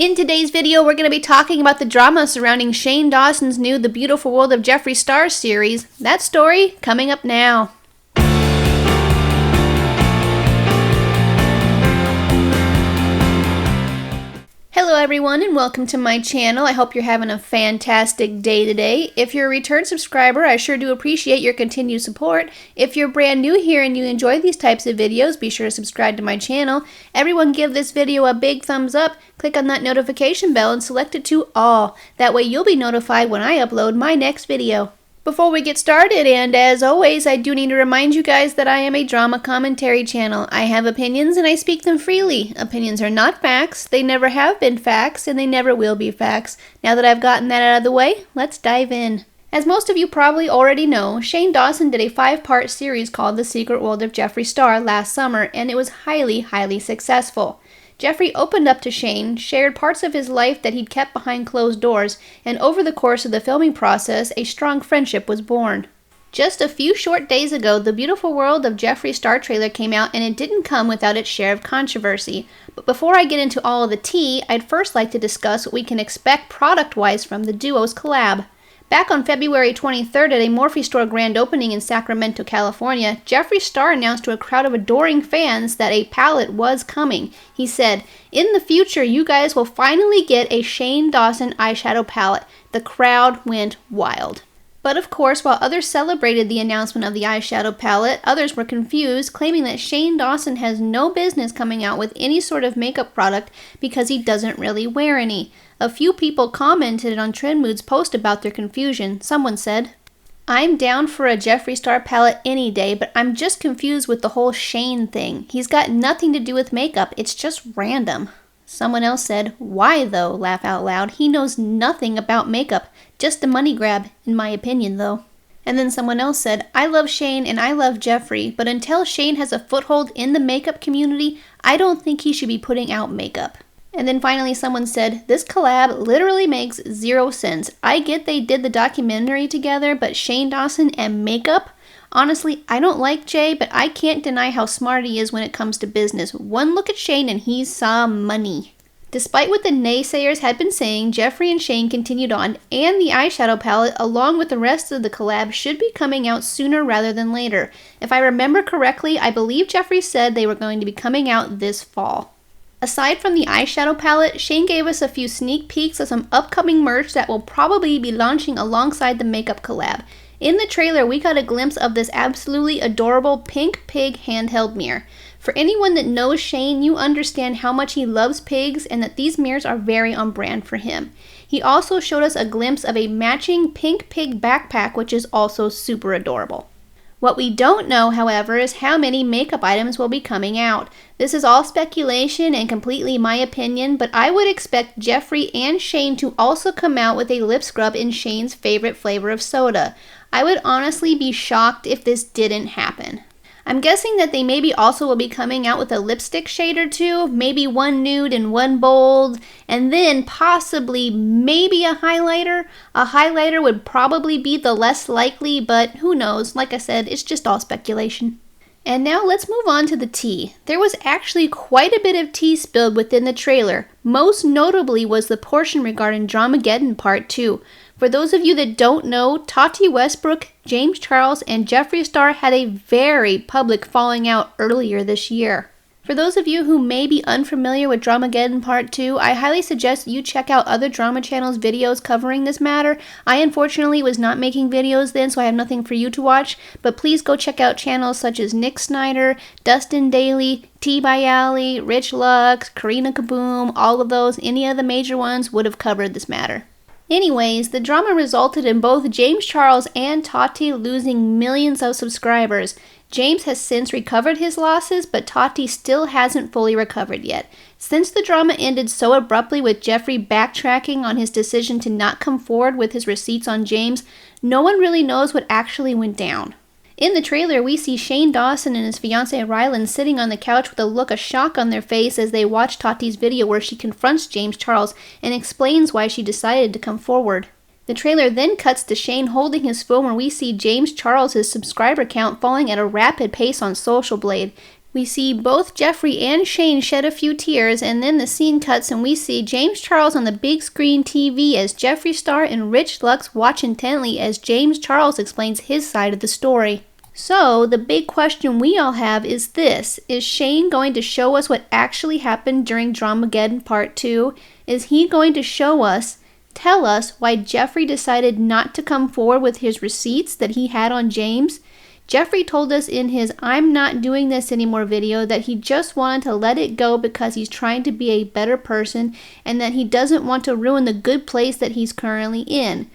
In today's video, we're going to be talking about the drama surrounding Shane Dawson's new The Beautiful World of Jeffree Star series. That story coming up now. Hello everyone and welcome to my channel. I hope you're having a fantastic day today. If you're a return subscriber, I sure do appreciate your continued support. If you're brand new here and you enjoy these types of videos, be sure to subscribe to my channel. Everyone give this video a big thumbs up, click on that notification bell and select it to all. That way you'll be notified when I upload my next video. Before we get started, and as always, I do need to remind you guys that I am a drama commentary channel. I have opinions and I speak them freely. Opinions are not facts, they never have been facts, and they never will be facts. Now that I've gotten that out of the way, let's dive in. As most of you probably already know, Shane Dawson did a 5-part series called The Secret World of Jeffree Star last summer, and it was highly successful. Jeffree opened up to Shane, shared parts of his life that he'd kept behind closed doors, and over the course of the filming process, a strong friendship was born. Just a few short days ago, The Beautiful World of Jeffree Star trailer came out, and it didn't come without its share of controversy. But before I get into all of the tea, I'd first like to discuss what we can expect product-wise from the duo's collab. Back on February 23rd at a Morphe store grand opening in Sacramento, California, Jeffree Star announced to a crowd of adoring fans that a palette was coming. He said, "In the future, you guys will finally get a Shane Dawson eyeshadow palette." The crowd went wild. But of course, while others celebrated the announcement of the eyeshadow palette, others were confused, claiming that Shane Dawson has no business coming out with any sort of makeup product because he doesn't really wear any. A few people commented on Trendmood's post about their confusion. Someone said, "I'm down for a Jeffree Star palette any day, but I'm just confused with the whole Shane thing. He's got nothing to do with makeup, it's just random." Someone else said, "Why though? Laugh out loud. He knows nothing about makeup. Just a money grab, in my opinion though." And then someone else said, "I love Shane and I love Jeffree, but until Shane has a foothold in the makeup community, I don't think he should be putting out makeup." And then finally someone said, "This collab literally makes zero sense. I get they did the documentary together, but Shane Dawson and makeup? Honestly, I don't like Jay, but I can't deny how smart he is when it comes to business. One look at Shane and he saw money." Despite what the naysayers had been saying, Jeffree and Shane continued on, and the eyeshadow palette, along with the rest of the collab, should be coming out sooner rather than later. If I remember correctly, I believe Jeffree said they were going to be coming out this fall. Aside from the eyeshadow palette, Shane gave us a few sneak peeks of some upcoming merch that will probably be launching alongside the makeup collab. In the trailer, we got a glimpse of this absolutely adorable pink pig handheld mirror. For anyone that knows Shane, you understand how much he loves pigs and that these mirrors are very on brand for him. He also showed us a glimpse of a matching pink pig backpack, which is also super adorable. What we don't know, however, is how many makeup items will be coming out. This is all speculation and completely my opinion, but I would expect Jeffree and Shane to also come out with a lip scrub in Shane's favorite flavor of soda. I would honestly be shocked if this didn't happen. I'm guessing that they maybe also will be coming out with a lipstick shade or two, maybe one nude and one bold, and then possibly maybe a highlighter. A highlighter would probably be the less likely, but who knows? Like I said, it's just all speculation. And now let's move on to the tea. There was actually quite a bit of tea spilled within the trailer. Most notably was the portion regarding Dramageddon Part 2. For those of you that don't know, Tati Westbrook, James Charles, and Jeffree Star had a very public falling out earlier this year. For those of you who may be unfamiliar with Dramageddon Part 2, I highly suggest you check out other drama channels' videos covering this matter. I unfortunately was not making videos then, so I have nothing for you to watch, but please go check out channels such as Snider, Dustin Daily, T by Alley, Rich Lux, Karina Kaboom, all of those, any of the major ones would have covered this matter. Anyways, the drama resulted in both James Charles and Tati losing millions of subscribers. James has since recovered his losses, but Tati still hasn't fully recovered yet. Since the drama ended so abruptly with Jeffree backtracking on his decision to not come forward with his receipts on James, no one really knows what actually went down. In the trailer, we see Shane Dawson and his fiancée Rylan sitting on the couch with a look of shock on their face as they watch Tati's video where she confronts James Charles and explains why she decided to come forward. The trailer then cuts to Shane holding his phone where we see James Charles' subscriber count falling at a rapid pace on Social Blade. We see both Jeffree and Shane shed a few tears, and then the scene cuts and we see James Charles on the big screen TV as Jeffree Star and Rich Lux watch intently as James Charles explains his side of the story. So, the big question we all have is this: is Shane going to show us what actually happened during Dramageddon Part 2? Is he going to tell us why Jeffree decided not to come forward with his receipts that he had on James? Jeffree told us in his "I'm not doing this anymore" video that he just wanted to let it go because he's trying to be a better person and that he doesn't want to ruin the good place that he's currently in.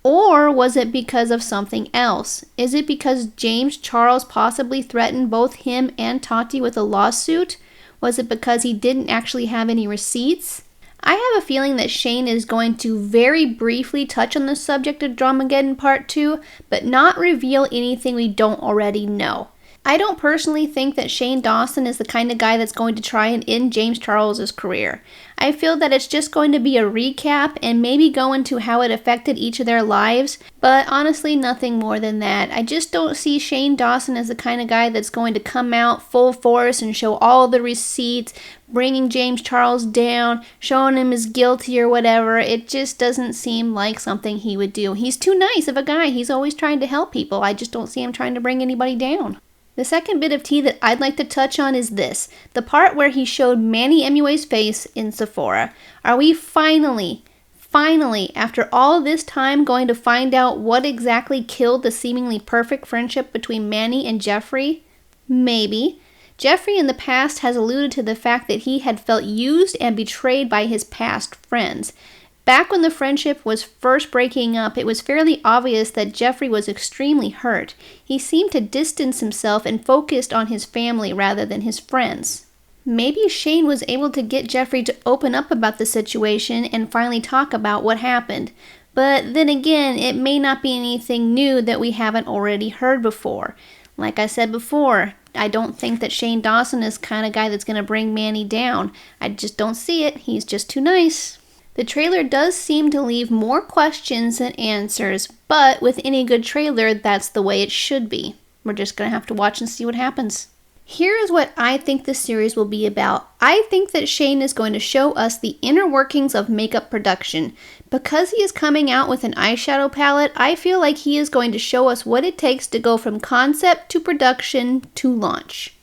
Or was it because of something else? Is it because James Charles possibly threatened both him and Tati with a lawsuit? Was it because he didn't actually have any receipts? I have a feeling that Shane is going to very briefly touch on the subject of Dramageddon Part 2, but not reveal anything we don't already know. I don't personally think that Shane Dawson is the kind of guy that's going to try and end James Charles' career. I feel that it's just going to be a recap and maybe go into how it affected each of their lives, but honestly nothing more than that. I just don't see Shane Dawson as the kind of guy that's going to come out full force and show all the receipts, bringing James Charles down, showing him as guilty or whatever. It just doesn't seem like something he would do. He's too nice of a guy. He's always trying to help people. I just don't see him trying to bring anybody down. The second bit of tea that I'd like to touch on is this: the part where he showed Manny MUA's face in Sephora. Are we finally, after all this time, going to find out what exactly killed the seemingly perfect friendship between Manny and Jeffree? Maybe. Jeffree in the past has alluded to the fact that he had felt used and betrayed by his past friends. Back when the friendship was first breaking up, it was fairly obvious that Jeffree was extremely hurt. He seemed to distance himself and focused on his family rather than his friends. Maybe Shane was able to get Jeffree to open up about the situation and finally talk about what happened. But then again, it may not be anything new that we haven't already heard before. Like I said before, I don't think that Shane Dawson is the kind of guy that's going to bring Manny down. I just don't see it. He's just too nice. The trailer does seem to leave more questions than answers, but with any good trailer, that's the way it should be. We're just going to have to watch and see what happens. Here is what I think the series will be about. I think that Shane is going to show us the inner workings of makeup production. Because he is coming out with an eyeshadow palette, I feel like he is going to show us what it takes to go from concept to production to launch.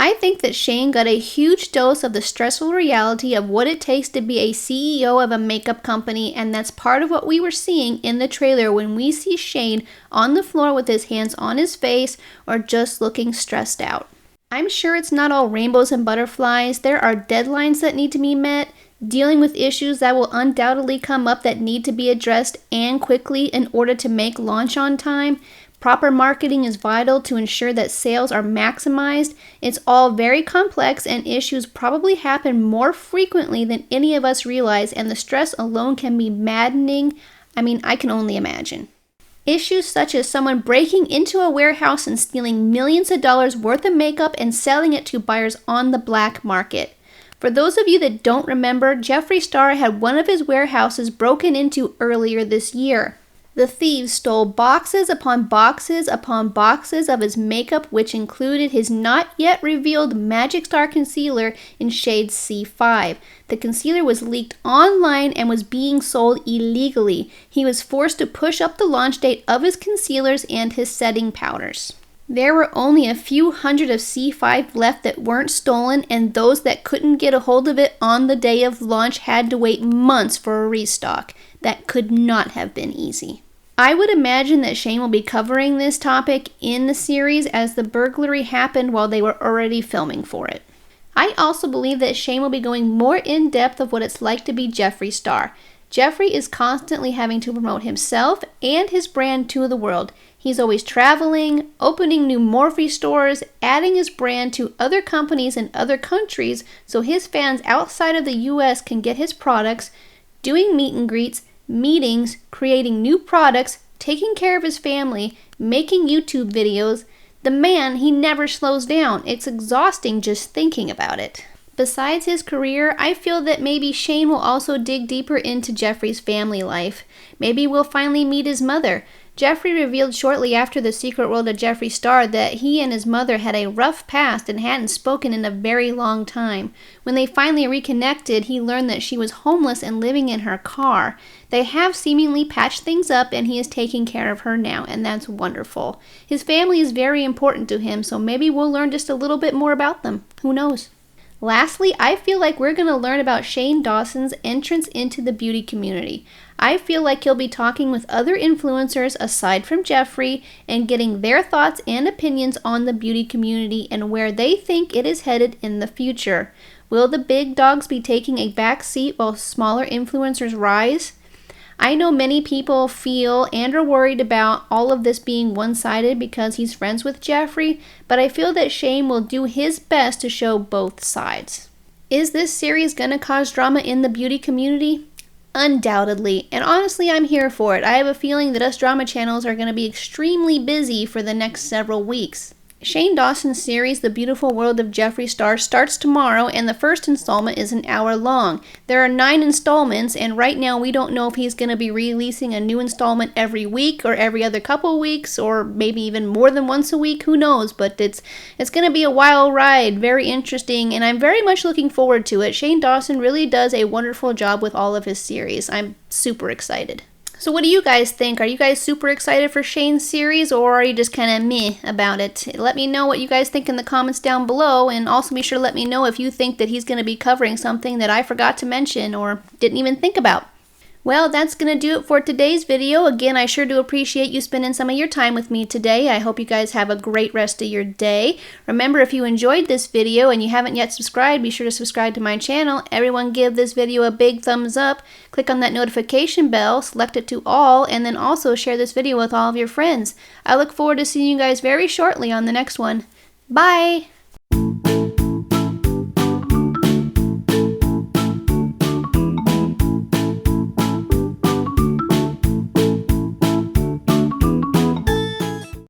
I think that Shane got a huge dose of the stressful reality of what it takes to be a CEO of a makeup company, and that's part of what we were seeing in the trailer when we see Shane on the floor with his hands on his face or just looking stressed out. I'm sure it's not all rainbows and butterflies. There are deadlines that need to be met, dealing with issues that will undoubtedly come up that need to be addressed and quickly in order to make launch on time. Proper marketing is vital to ensure that sales are maximized. It's all very complex and issues probably happen more frequently than any of us realize, and the stress alone can be maddening. I can only imagine. Issues such as someone breaking into a warehouse and stealing millions of dollars worth of makeup and selling it to buyers on the black market. For those of you that don't remember, Jeffree Star had one of his warehouses broken into earlier this year. The thieves stole boxes upon boxes upon boxes of his makeup, which included his not yet revealed Magic Star concealer in shade C5. The concealer was leaked online and was being sold illegally. He was forced to push up the launch date of his concealers and his setting powders. There were only a few hundred of C5 left that weren't stolen, and those that couldn't get a hold of it on the day of launch had to wait months for a restock. That could not have been easy. I would imagine that Shane will be covering this topic in the series as the burglary happened while they were already filming for it. I also believe that Shane will be going more in depth of what it's like to be Jeffree Star. Jeffree is constantly having to promote himself and his brand to the world. He's always traveling, opening new Morphe stores, adding his brand to other companies in other countries so his fans outside of the US can get his products, doing meet and greets, meetings, creating new products, taking care of his family, making YouTube videos. The man, he never slows down. It's exhausting just thinking about it. Besides his career, I feel that maybe Shane will also dig deeper into Jeffree's family life. Maybe we'll finally meet his mother. Jeffree revealed shortly after The Secret World of Jeffree Star that he and his mother had a rough past and hadn't spoken in a very long time. When they finally reconnected, he learned that she was homeless and living in her car. They have seemingly patched things up and he is taking care of her now, and that's wonderful. His family is very important to him, so maybe we'll learn just a little bit more about them. Who knows? Lastly, I feel like we're going to learn about Shane Dawson's entrance into the beauty community. I feel like he'll be talking with other influencers aside from Jeffree and getting their thoughts and opinions on the beauty community and where they think it is headed in the future. Will the big dogs be taking a back seat while smaller influencers rise? I know many people feel and are worried about all of this being one-sided because he's friends with Jeffree, but I feel that Shane will do his best to show both sides. Is this series going to cause drama in the beauty community? Undoubtedly, and honestly I'm here for it. I have a feeling that us drama channels are going to be extremely busy for the next several weeks. Shane Dawson's series, The Beautiful World of Jeffree Star, starts tomorrow, and the first installment is an hour long. There are 9 installments, and right now we don't know if he's going to be releasing a new installment every week or every other couple weeks, or maybe even more than once a week. Who knows? But it's going to be a wild ride, very interesting, and I'm very much looking forward to it. Shane Dawson really does a wonderful job with all of his series. I'm super excited. So what do you guys think? Are you guys super excited for Shane's series, or are you just kind of meh about it? Let me know what you guys think in the comments down below, and also be sure to let me know if you think that he's going to be covering something that I forgot to mention or didn't even think about. Well, that's going to do it for today's video. Again, I sure do appreciate you spending some of your time with me today. I hope you guys have a great rest of your day. Remember, if you enjoyed this video and you haven't yet subscribed, be sure to subscribe to my channel. Everyone give this video a big thumbs up. Click on that notification bell, select it to all, and then also share this video with all of your friends. I look forward to seeing you guys very shortly on the next one. Bye!